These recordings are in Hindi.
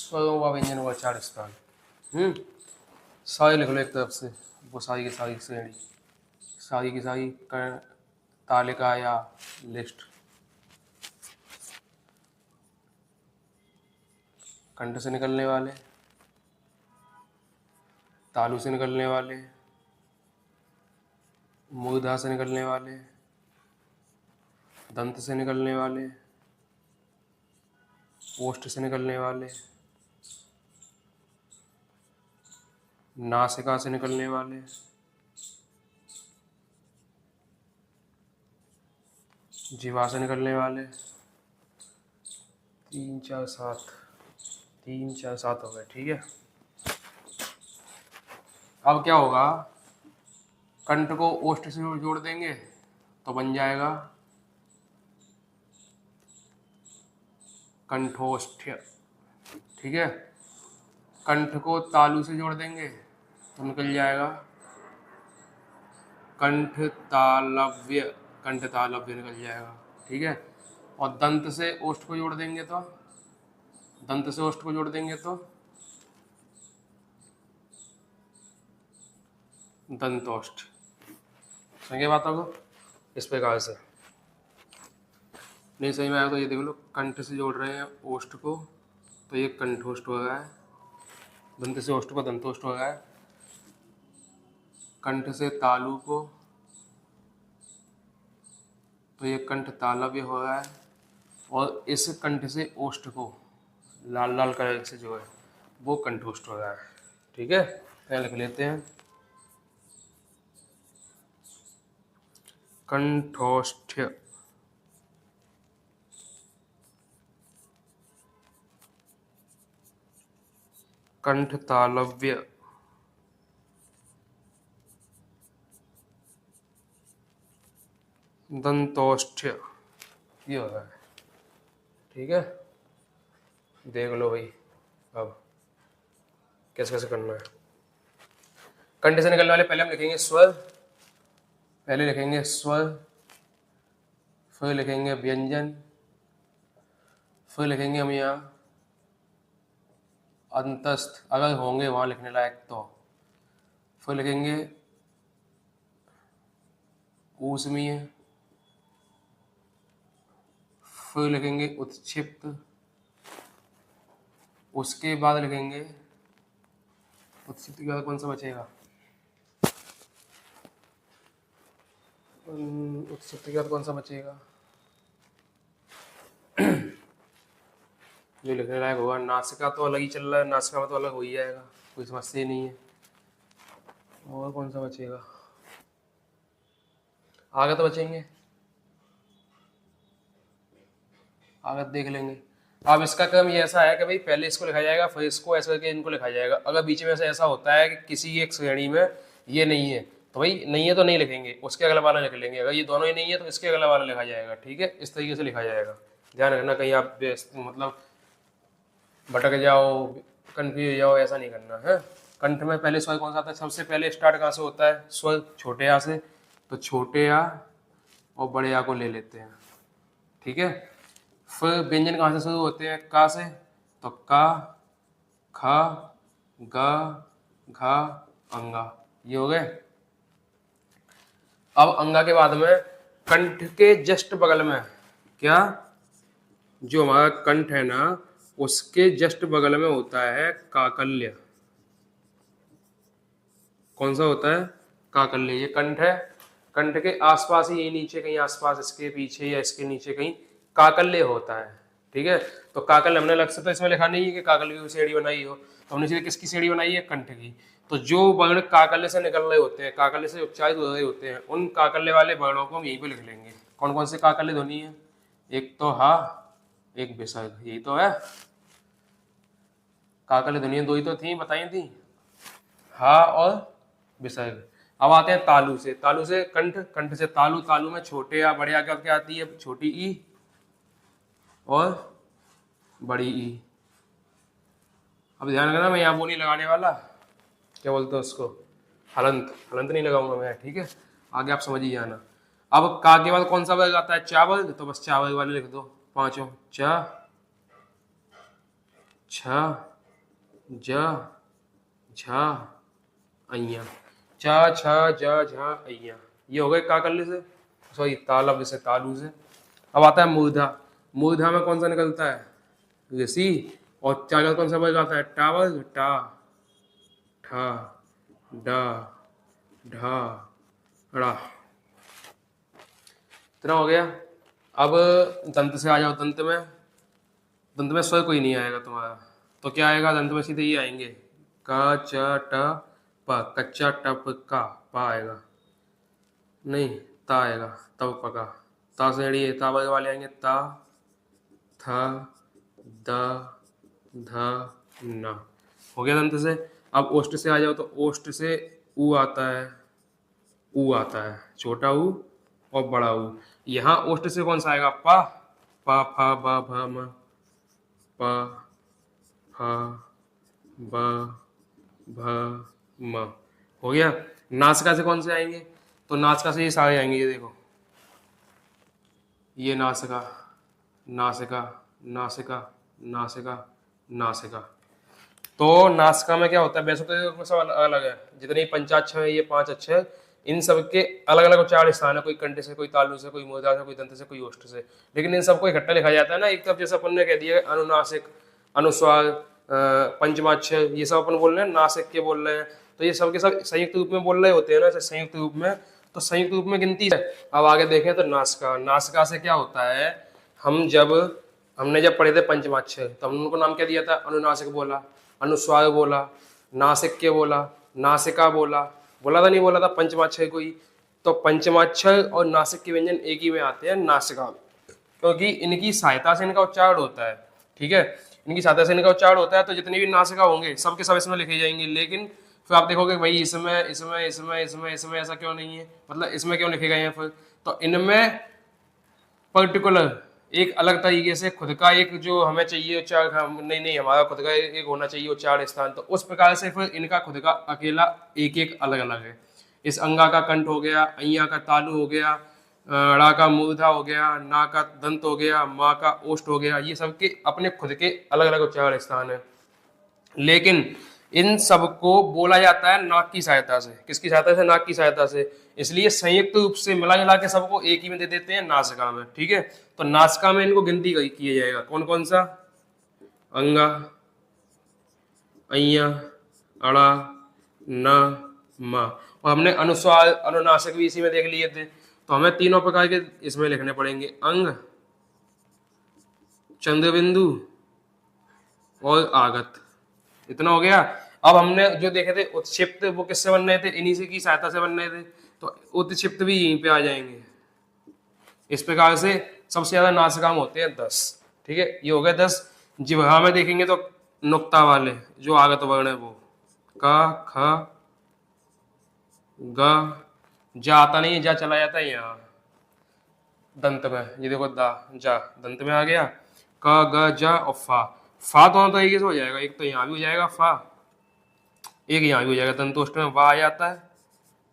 स्वरों व व्यंजनों का 4 स्थान। सारी लिख लो एक तरफ से, वो सारी की सारी श्रेणी, सारी की सारी तालिका या लिस्ट। कंठ से निकलने वाले, तालु से निकलने वाले, मूर्धा से निकलने वाले, दंत से निकलने वाले, ओष्ठ से निकलने वाले, नासिका से निकलने वाले, जीवा से निकलने वाले, 3 4 7, 3 4 7 हो गए। ठीक है, अब क्या होगा, कंठ को ओष्ठ से जोड़ देंगे तो बन जाएगा कंठोष्ठ्य। ठीक है, कंठ को तालु से जोड़ देंगे तो निकल जाएगा कंठ तालव्य, कंठ तालव्य निकल जाएगा। ठीक है, और दंत से ओष्ठ को जोड़ देंगे तो, दंत से ओष्ठ को जोड़ देंगे तो दंतोष्ठ। समझे बातों को? इस प्रकार से। नहीं सही में आया तो ये देख लो, कंठ से जोड़ रहे हैं ओष्ठ को तो ये कंठोष्ठ हो रहा है, दंत से ओष्ठ को दंतोष्ठ हो रहा है, कंठ से तालु को तो ये कंठ तालव्य हो रहा है, और इस कंठ से ओष्ठ को लाल लाल कलर से जो है वो कंठोष्ठ हो रहा है। ठीक है, पहले लिख लेते हैं कंठोष्ठ्य। कंठ तालव्य, दंतोष्ठ्य, ये हो रहा है। ठीक है, देख लो भाई अब कैसे कैसे करना है। कंठ से निकलने वाले पहले हम लिखेंगे स्वर, पहले लिखेंगे स्वर, फिर लिखेंगे व्यंजन, फिर लिखेंगे हम यहाँ अंतस्थ अगर होंगे वहाँ लिखने लायक तो, फिर लिखेंगे ऊष्मीय, फिर लिखेंगे उत्क्षिप्त, उसके बाद लिखेंगे उत्क्षिप्त के बाद कौन सा बचेगा, उत्क्षिप्त के बाद कौन सा बचेगा जो लिखने लायक होगा। नासिका तो अलग ही चल रहा है, नासिका में तो अलग हो ही जाएगा, कोई समस्या ही नहीं है। और कौन सा बचेगा, आगे तो बचेंगे, आगे देख लेंगे। अब इसका क्रम ये ऐसा है कि भाई पहले इसको लिखा जाएगा फिर इसको, ऐसा करके इनको लिखा जाएगा। अगर बीच में ऐसा होता है कि किसी एक श्रेणी में ये नहीं है तो भाई नहीं है तो नहीं लिखेंगे, उसके अगला वाला लिख लेंगे। अगर ये दोनों ही नहीं है तो इसके अगला वाला लिखा जाएगा। ठीक है, इस तरीके से लिखा जाएगा। ध्यान रखना कहीं आप मतलब भटक जाओ, कंफ्यूज हो जाओ, ऐसा नहीं करना है। कंठ में पहले स्वर कौन सा आता है, सबसे पहले स्टार्ट कहाँ से होता है, स्वर छोटे आ से, तो छोटे आ और बड़े आ को ले लेते हैं। ठीक है, फिर व्यंजन कहाँ से शुरू होते हैं, का से, तो का, ख, ग, घ, अंगा, ये हो गए। अब अंगा के बाद में कंठ के जस्ट बगल में क्या, जो हमारा कंठ है ना उसके जस्ट बगल में होता है काकल्य। कौन सा होता है, काकल्य। ये कंठ है, कंठ के आसपास ही, यही नीचे कहीं आसपास, इसके पीछे या इसके नीचे कहीं काकल्य होता है। ठीक है, तो काकल्य हमने अलग से तो इसमें लिखा नहीं है कि काकल्य की सीढ़ी बनाई हो, तो हमने सीधे किसकी सीढ़ी बनाई है, कंठ की। तो जो वर्ण काकल्य से निकल रहे होते हैं, काकल्य से उच्चारित हो रहे होते हैं, उन काकल्य वाले वर्णों को हम यहीं पे लिख लेंगे। कौन कौन से काकल्य ध्वनि है, एक तो हा, एक विसर्ग, यही तो है काकल्य ध्वनि। दो ही तो थी, बताई थी, हा और विसर्ग। अब आते हैं तालु से, तालु से कंठ, कंठ से तालु, तालु में छोटे या बड़े आ क्या आती है, छोटी ई और बड़ी ई। अब ध्यान रखना मैं यहाँ वो नहीं लगाने वाला, क्या बोलते हैं उसको, हलंत, हलंत नहीं लगाऊंगा मैं। ठीक है, आगे आप समझ ही जाना। अब का के बाद कौन सा वर्ग आता है, चा वर्ग, तो बस चा वर्ग वाले लिख दो पांचों, चा, छ, ज झा अइया, चा छा जा झा अइया। ये हो गए काकल्य से, सॉरी तालब से, तालू से। अब आता है मूर्धा। मूर्धा में कौन सा निकलता है? ऋषि। और चा का कौन सा वर्ग आता है? टावल। टा ठा डा ढा ड़ा। इतना हो गया। अब दंत से आ जाओ। दंत में, दंत में स्वर कोई नहीं आएगा तुम्हारा, तो क्या आएगा? दंत में सीधे ये आएंगे, का च ट प, कच्चा टप का, पा आएगा नहीं, ता आएगा, तब पका। ता से अड़िए, ता वर्ग वाले आएंगे, ता था द ध न। हो गया दंत से। अब ओष्ठ से आ जाओ, तो ओष्ठ से ऊ आता है, ऊ आता है, छोटा ऊ और बड़ा ऊ। यहाँ ओष्ठ से कौन सा आएगा? पा, पा फा बा भा म, पा फा बा भा म। हो गया। नासिका से कौन से आएंगे? तो नासिका से ये सारे आएंगे, ये देखो, ये नासिका, नासिका, नासिका, नासिका, नासिका। तो नासिका में क्या होता है? वैसे तो ये सब अलग अलग है, जितने पंचाक्षर है, ये 5 अक्षर, इन सब के अलग अलग उच्चारण स्थान है, कोई कंठ से, कोई तालु से, कोई मूर्धा से, कोई दंत से, कोई ओष्ठ से। लेकिन इन सबको इकट्ठा लिखा जाता है ना एक तरफ, जैसे अपन ने कह दिया अनुनासिक, अनुस्वार, पंचमाक्षर, ये सब अपन बोल रहे हैं, नासिक के बोल रहे हैं, तो ये सब के सब संयुक्त रूप में बोल रहे होते हैं ना, संयुक्त रूप में। तो संयुक्त रूप में गिनती है। अब आगे देखें तो नासिका, नासिका से क्या होता है? हमने जब पढ़े थे पंचमाक्षर, तो हमने उनको नाम क्या दिया था? अनुनासिक बोला, अनुस्वार बोला, नासिक्य बोला, नासिका बोला, बोला था नहीं बोला था पंचमाक्षर को ही? तो पंचमाक्षर और नासिक के व्यंजन एक ही में आते हैं, नासिका में, क्योंकि इनकी सहायता से इनका उच्चारण होता है। ठीक है, इनकी सहायता से इनका उच्चारण होता है, तो जितनी भी नासिका होंगे सब के सब इसमें लिखे जाएंगे। लेकिन फिर आप देखोगे भाई इसमें इसमें इसमें इसमें इसमें ऐसा क्यों नहीं है, मतलब इसमें क्यों लिखे गए हैं? फिर तो इनमें पर्टिकुलर एक अलग तरीके से खुद का एक जो हमें चाहिए उच्चार, नहीं नहीं हमारा खुद का एक होना चाहिए उच्चारण स्थान, तो उस प्रकार से फिर इनका खुद का अकेला एक एक अलग अलग है। इस अंगा का कंठ हो गया, अइया का तालु हो गया, ड़ा का मूर्धा हो गया, ना का दंत हो गया, माँ का ओष्ठ हो गया, ये सब के अपने खुद के अलग अलग उच्चारण स्थान है। लेकिन इन सबको बोला जाता है नाक की सहायता से। किसकी सहायता से? नाक की सहायता से। इसलिए संयुक्त रूप से मिला जुला के सबको एक ही में दे देते हैं, नासिका में। ठीक है, तो नासिका में इनको गिनती किया जाएगा, कौन कौन सा? अंगा, अइया, अड़ा, न, मा। और हमने अनुस्वार, अनुनासिक भी इसी में देख लिए थे, तो हमें तीनों प्रकार के इसमें लिखने पड़ेंगे, अंग, चंद्रबिंदु और आगत। इतना हो गया। अब हमने जो देखे थे उत्क्षिप्त, वो किससे बन रहे थे? इन्हीं से की सहायता से बन रहे थे, तो उत्क्षिप्त भी यहीं पे आ जाएंगे। इस प्रकार से सबसे ज्यादा नासिका में होते हैं 10। ठीक है, ये हो गए 10। जिह्वा में देखेंगे तो नुक्ता वाले जो आगत वर्ण है वो का, ख, ग, जा आता नहीं है, जा चला जाता है यहाँ दंत में। ये देखो दा, जा दंत में आ गया, क, ग, जा और फा। फा दोनों तरीके से हो जाएगा, एक तो यहाँ भी हो जाएगा फा, एक यहाँ भी हो जाएगा। दंतोष्ट में वा आ जाता है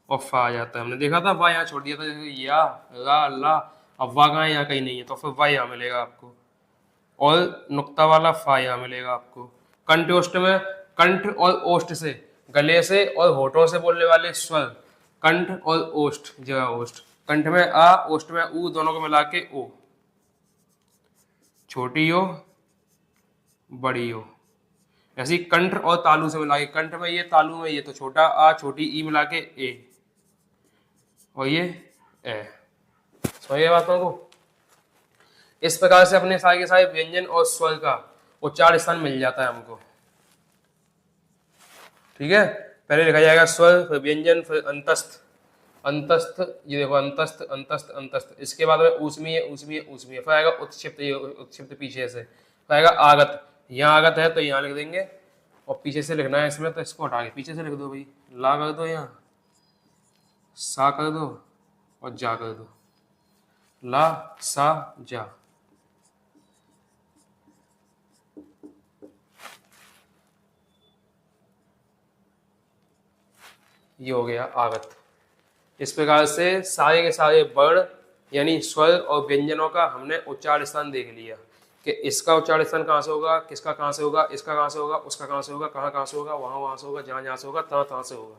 और फा आ जाता है। हमने देखा था वा यहाँ छोड़ दिया था, जैसे या, रा, ला। अब वा कहाँ है? यहाँ कहीं नहीं है, तो फिर वा यहाँ मिलेगा आपको, और नुक्ता वाला फा यहाँ मिलेगा आपको। कंठोष्ट में कंठ और ओष्ठ से, गले से और होठों से बोलने वाले स्वर, कंठ और ओष्ठ, जगह ओष्ठ। कंठ में आ, ओष्ठ में ऊ, दोनों को मिला के ओ। छोटी ओ, बड़ी ओ। ऐसी कंठ और तालु से मिला के, कंठ में ये, तालु में ये, तो छोटा आ, छोटी ई मिला के ए, और ये ए। समझ गए बातों को? इस प्रकार से अपने सारे के सारे व्यंजन और स्वर का उच्चारण स्थान मिल जाता है हमको। ठीक है, पहले लिखा जाएगा स्वर, फिर व्यंजन, फिर अंतस्थ। अंतस्थ, ये देखो अंतस्थ, अंतस्थ, अंतस्थ। इसके बाद में ऊष्मीय, ऊष्मीय, ऊष्मीय। फिर आएगा उत्क्षिप्त, ये उत्क्षिप्त पीछे से। फिर आएगा आगत, यहाँ आगत है तो यहाँ लिख देंगे, और पीछे से लिखना है इसमें, तो इसको हटा के पीछे से लिख दो भाई। ला कर दो यहाँ, सा कर दो और जा कर दो, ला सा जा। ये हो गया आगत। इस प्रकार से सारे के सारे वर्ण यानी स्वर और व्यंजनों का हमने उच्चारण स्थान देख लिया। कि इसका उच्चारण स्थान कहाँ से होगा, किसका कहाँ से होगा, इसका कहाँ से होगा, उसका कहाँ से होगा, कहाँ कहाँ से होगा, वहाँ से होगा, जहाँ से होगा, तहाँ से होगा,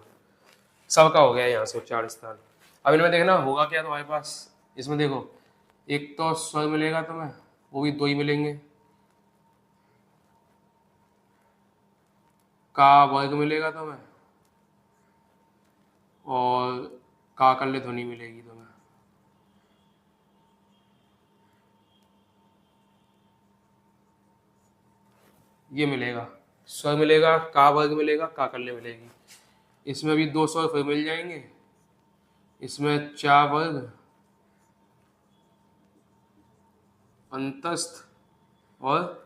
सबका हो गया यहाँ से उच्चारण स्थान। अब इनमें देखना होगा क्या तुम्हारे पास, इसमें देखो एक तो स्वर मिलेगा तुम्हें, वो भी दो ही मिलेंगे, का वर्ग मिलेगा तुम्हें और का कल्य ध्वनि मिलेगी तुम्हें। ये मिलेगा, स्वर मिलेगा, का वर्ग मिलेगा, का कल्य मिलेगी। इसमें भी दो स्वर फिर मिल जाएंगे, इसमें चा वर्ग, अंतस्थ और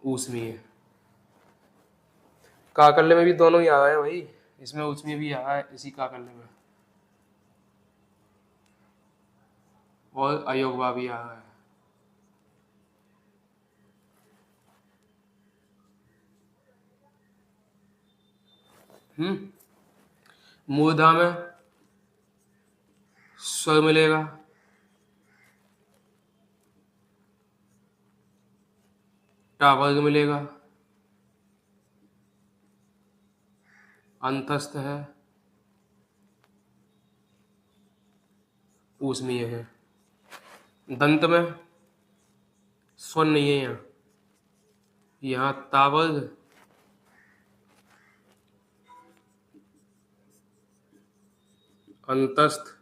ऊष्मीय। काकल्य में भी दोनों ही आ रहा है भाई, इसमें ऊष्मीय भी आ रहा है इसी काकल्य में, और अयोगवा भी आ रहा है। मूर्धा में स्वर मिलेगा, टा वर्ग मिलेगा, अंतस्थ है, ऊष्मीय है। दंत में स्वर नहीं है, यहाँ ता वर्ग, अंतस्थ,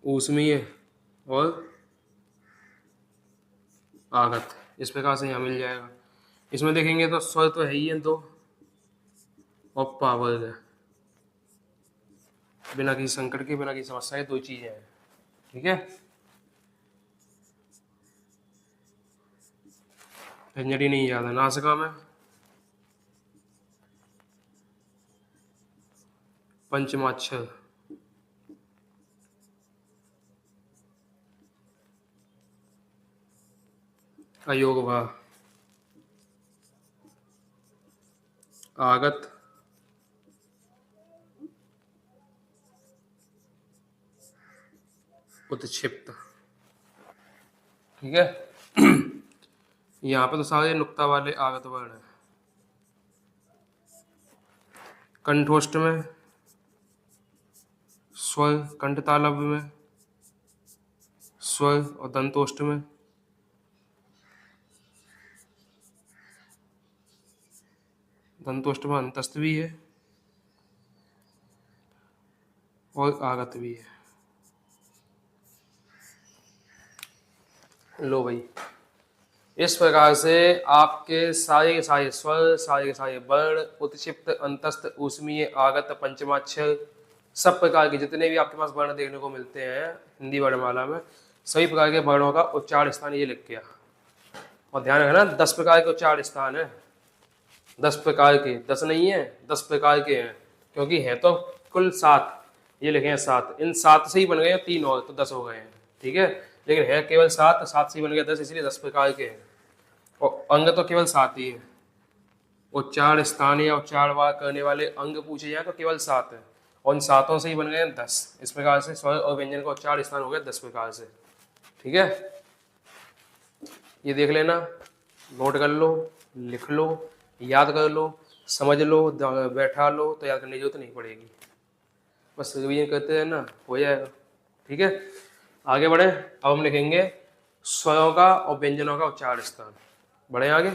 ऊष्मीय और आगत, इस प्रकार से यहाँ मिल जाएगा। इसमें देखेंगे तो स्वर तो है ही है दो, और पावर्ग है, बिना किसी संकट के, बिना किसी समस्या के दो चीजें हैं। ठीक है, झंझट ही नहीं याद है। नासिका में पंचमाक्षर, अयोगवा, आगत, उत्क्षिप्त। ठीक है, यहाँ पे तो सारे नुक्ता वाले आगत वर्ण है। कंठोष्ठ में स्वर, कंठ तालव्य में स्वर, और दंतोष्ठ में अंतस्थ भी है और आगत भी है। लो भाई, इस प्रकार से आपके सारे के सारे स्वर, सारे के सारे वर्ण, उत्क्षिप्त, अंतस्थ, ऊष्मीय, आगत, पंचमाक्षर, सब प्रकार के जितने भी आपके पास वर्ण देखने को मिलते हैं हिंदी वर्णमाला में, सभी प्रकार के वर्णों का उच्चारण स्थान ये लिख गया। और ध्यान रखना 10 प्रकार के उच्चारण स्थान है, 10 प्रकार के, 10 नहीं है 10 प्रकार के हैं, क्योंकि है तो कुल 7, ये लिखे हैं 7, इन 7 से ही बन गए हैं 3 और, तो 10 हो गए हैं। ठीक है, लेकिन है केवल 7, 7 से ही बन गया 10, इसलिए 10 प्रकार के हैं। और अंग तो केवल 7 ही है, उच्चारण स्थान या उच्चारण करने वाले अंग पूछे जाए तो केवल 7 है, और इन 7 से ही बन गए हैं 10। इस प्रकार से स्वर और व्यंजन का उच्चारण स्थान हो गया 10 प्रकार से। ठीक है, ये देख लेना, नोट कर लो, लिख लो, याद कर लो, समझ लो, बैठा लो, तो याद करने की जरूरत नहीं पड़ेगी, बस रिवीजन करते हैं ना, हो जाएगा। ठीक है, आगे बढ़े। अब हम लिखेंगे स्वरों का और व्यंजनों का उच्चारण स्थान। बढ़े आगे।